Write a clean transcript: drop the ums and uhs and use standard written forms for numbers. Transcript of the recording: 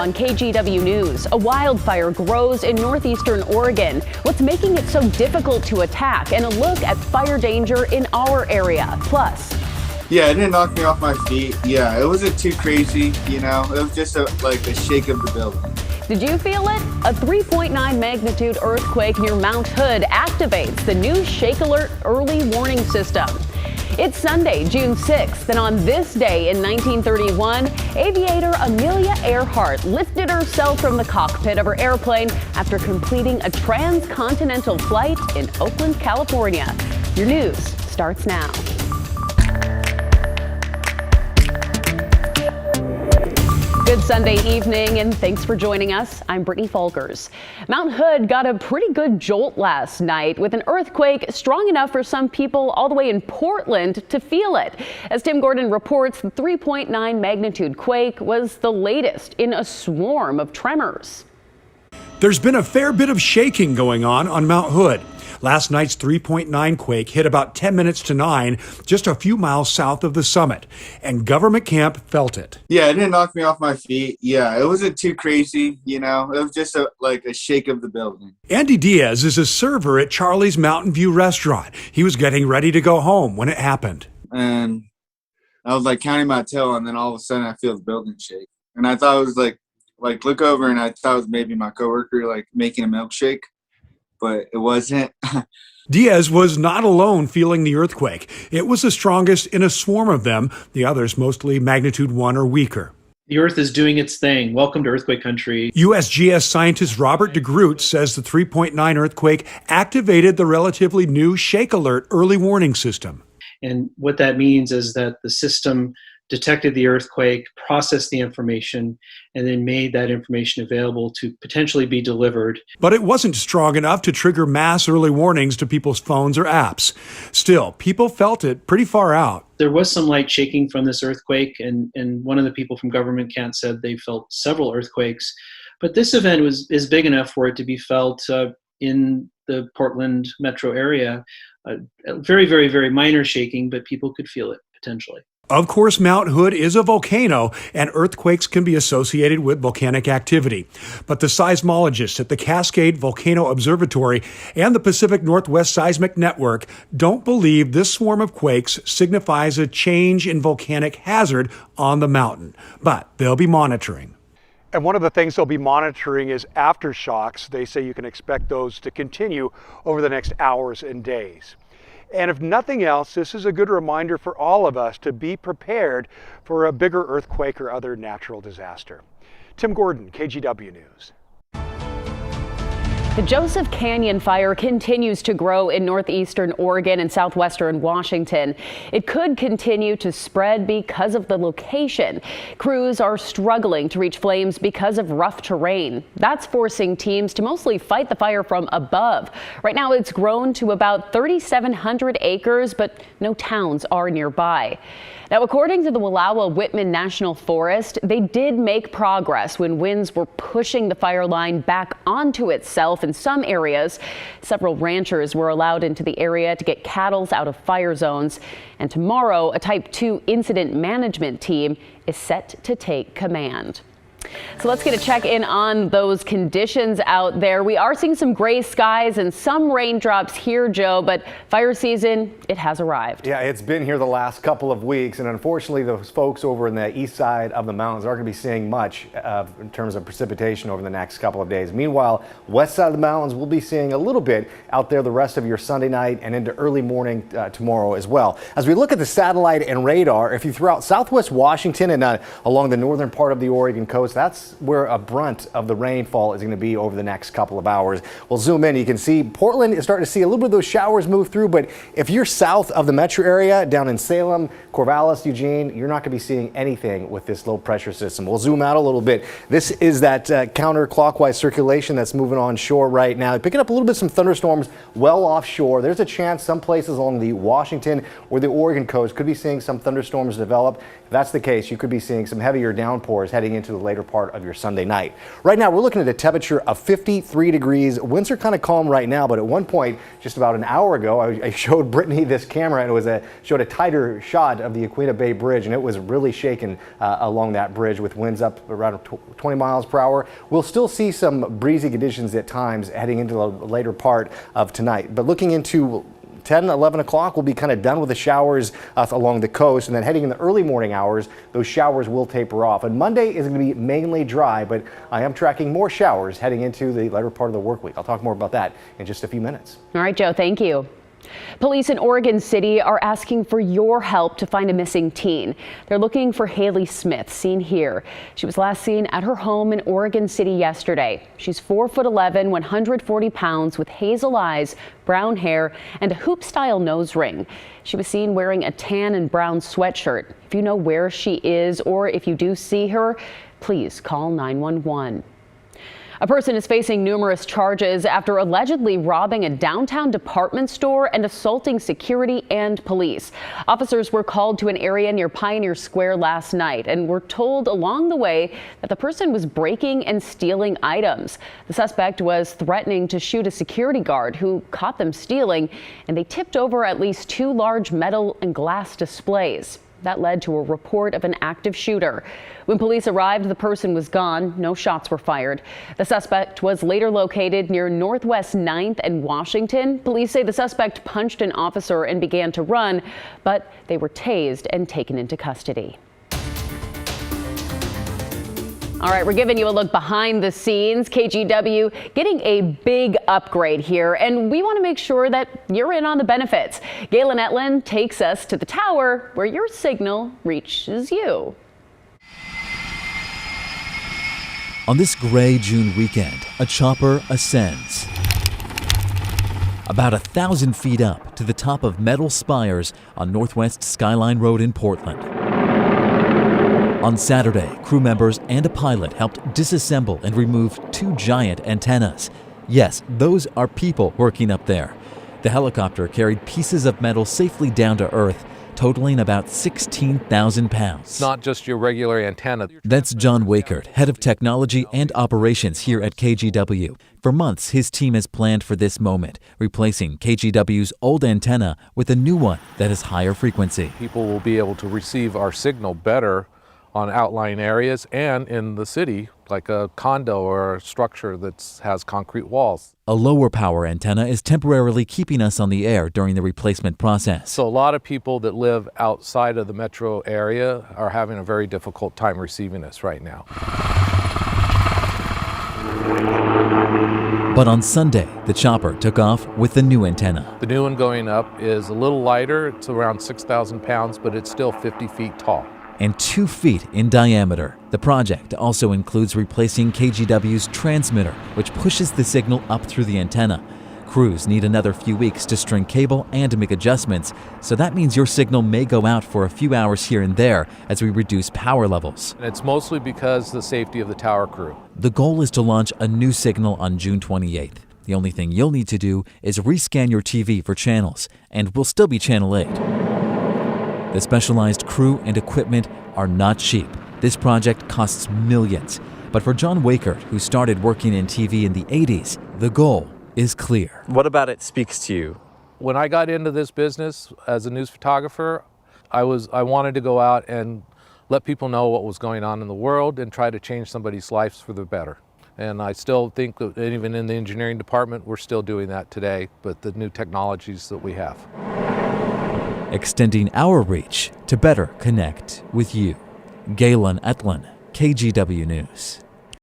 on KGW News. A wildfire grows in northeastern Oregon. What's making it so difficult to attack? And a look at fire danger in our area. Plus, yeah, it didn't knock me off my feet. Yeah, it wasn't too crazy, you know. It was just like a shake of the building. did you feel it? A 3.9 magnitude earthquake near Mount Hood activates the new Shake Alert early warning system. It's Sunday, June 6th, and on this day in 1931, aviator Amelia Earhart lifted herself from the cockpit of her airplane after completing a transcontinental flight in Oakland, California. Your news starts now. Good Sunday evening, and thanks for joining us. I'm Brittany Folkers. Mount Hood got a pretty good jolt last night with an earthquake strong enough for some people all the way in Portland to feel it. As Tim Gordon reports, the 3.9 magnitude quake was the latest in a swarm of tremors. There's been a fair bit of shaking going on Mount Hood. Last night's 3.9 quake hit about 10 minutes to 9, just a few miles south of the summit, and government camp felt it. Yeah, it didn't knock me off my feet. Yeah, it wasn't too crazy, you know. It was just like a shake of the building. Andy Diaz is a server at Charlie's Mountain View restaurant. He was getting ready to go home when it happened. And I was like counting my tail, and then all of a sudden I feel the building shake. And I thought it was like look over, and I thought it was maybe my coworker like making a milkshake. But it wasn't. Diaz was not alone feeling the earthquake. It was the strongest in a swarm of them, the others mostly magnitude 1 or weaker. The Earth is doing its thing. Welcome to earthquake country. USGS scientist Robert DeGroot says the 3.9 earthquake activated the relatively new Shake Alert early warning system. And what that means is that the system detected the earthquake, processed the information, and then made that information available to potentially be delivered. But it wasn't strong enough to trigger mass early warnings to people's phones or apps. Still, people felt it pretty far out. There was some light shaking from this earthquake, and one of the people from government camp said they felt several earthquakes. But this event is big enough for it to be felt in the Portland metro area. Very, very, very minor shaking, but people could feel it potentially. Of course, Mount Hood is a volcano, and earthquakes can be associated with volcanic activity. But the seismologists at the Cascade Volcano Observatory and the Pacific Northwest Seismic Network don't believe this swarm of quakes signifies a change in volcanic hazard on the mountain. But they'll be monitoring. And one of the things they'll be monitoring is aftershocks. They say you can expect those to continue over the next hours and days. And if nothing else, this is a good reminder for all of us to be prepared for a bigger earthquake or other natural disaster. Tim Gordon, KGW News. The Joseph Canyon fire continues to grow in northeastern Oregon and southwestern Washington. It could continue to spread because of the location. Crews are struggling to reach flames because of rough terrain. That's forcing teams to mostly fight the fire from above. Right now, it's grown to about 3,700 acres, but no towns are nearby. Now, according to the Wallowa-Whitman National Forest, they did make progress when winds were pushing the fire line back onto itself in some areas. Several ranchers were allowed into the area to get cattle out of fire zones. And tomorrow, a Type 2 incident management team is set to take command. So let's get a check in on those conditions out there. We are seeing some gray skies and some raindrops here, Joe, but fire season, it has arrived. Yeah, it's been here the last couple of weeks, and unfortunately those folks over in the east side of the mountains aren't going to be seeing much in terms of precipitation over the next couple of days. Meanwhile, west side of the mountains, we'll be seeing a little bit out there the rest of your Sunday night and into early morning tomorrow as well. As we look at the satellite and radar, if you throw out southwest Washington and along the northern part of the Oregon coast, that's where a brunt of the rainfall is going to be over the next couple of hours. We'll zoom in. You can see Portland is starting to see a little bit of those showers move through, but if you're south of the metro area, down in Salem, Corvallis, Eugene, you're not going to be seeing anything with this low pressure system. We'll zoom out a little bit. This is that counterclockwise circulation that's moving on shore right now. Picking up a little bit some thunderstorms well offshore. There's a chance some places along the Washington or the Oregon coast could be seeing some thunderstorms develop. If that's the case, you could be seeing some heavier downpours heading into the later later part of your Sunday night. Right now, we're looking at a temperature of 53 degrees. Winds are kind of calm right now, but at one point, just about an hour ago, I showed Brittany this camera, and it showed a tighter shot of the Aquina Bay Bridge, and it was really shaking along that bridge with winds up around 20 miles per hour. We'll still see some breezy conditions at times heading into the later part of tonight, but looking into 10, 11 o'clock, we'll be kind of done with the showers along the coast, and then heading in the early morning hours, those showers will taper off. And Monday is going to be mainly dry, but I am tracking more showers heading into the later part of the work week. I'll talk more about that in just a few minutes. All right, Joe, thank you. Police in Oregon City are asking for your help to find a missing teen. They're looking for Haley Smith, seen here. She was last seen at her home in Oregon City yesterday. She's 4'11", 140 pounds, with hazel eyes, brown hair, and a hoop-style nose ring. She was seen wearing a tan and brown sweatshirt. If you know where she is or if you do see her, please call 911. A person is facing numerous charges after allegedly robbing a downtown department store and assaulting security and police. Officers were called to an area near Pioneer Square last night and were told along the way that the person was breaking and stealing items. The suspect was threatening to shoot a security guard who caught them stealing, and they tipped over at least 2 large metal and glass displays. That led to a report of an active shooter. When police arrived, the person was gone. No shots were fired. The suspect was later located near Northwest 9th and Washington. Police say the suspect punched an officer and began to run, but they were tased and taken into custody. All right, we're giving you a look behind the scenes. KGW getting a big upgrade here, and we want to make sure that you're in on the benefits. Galen Etlin takes us to the tower where your signal reaches you. On this gray June weekend, a chopper ascends. About 1,000 feet up to the top of metal spires on Northwest Skyline Road in Portland. On Saturday, crew members and a pilot helped disassemble and remove 2 giant antennas. Yes, those are people working up there. The helicopter carried pieces of metal safely down to Earth, totaling about 16,000 pounds. It's not just your regular antenna. That's John Wakert, head of technology and operations here at KGW. For months, his team has planned for this moment, replacing KGW's old antenna with a new one that is higher frequency. People will be able to receive our signal better on outlying areas and in the city, like a condo or a structure that has concrete walls. A lower power antenna is temporarily keeping us on the air during the replacement process. So a lot of people that live outside of the metro area are having a very difficult time receiving us right now. But on Sunday, the chopper took off with the new antenna. The new one going up is a little lighter. It's around 6,000 pounds, but it's still 50 feet tall. And 2 feet in diameter. The project also includes replacing KGW's transmitter, which pushes the signal up through the antenna. Crews need another few weeks to string cable and make adjustments, so that means your signal may go out for a few hours here and there as we reduce power levels. And it's mostly because of the safety of the tower crew. The goal is to launch a new signal on June 28th. The only thing you'll need to do is rescan your TV for channels, and we'll still be Channel 8. The specialized crew and equipment are not cheap. This project costs millions. But for John Wakert, who started working in TV in the 80s, the goal is clear. What about it speaks to you? When I got into this business as a news photographer, I wanted to go out and let people know what was going on in the world and try to change somebody's lives for the better. And I still think that even in the engineering department, we're still doing that today, but the new technologies that we have. Extending our reach to better connect with you. Galen Etlin, KGW News.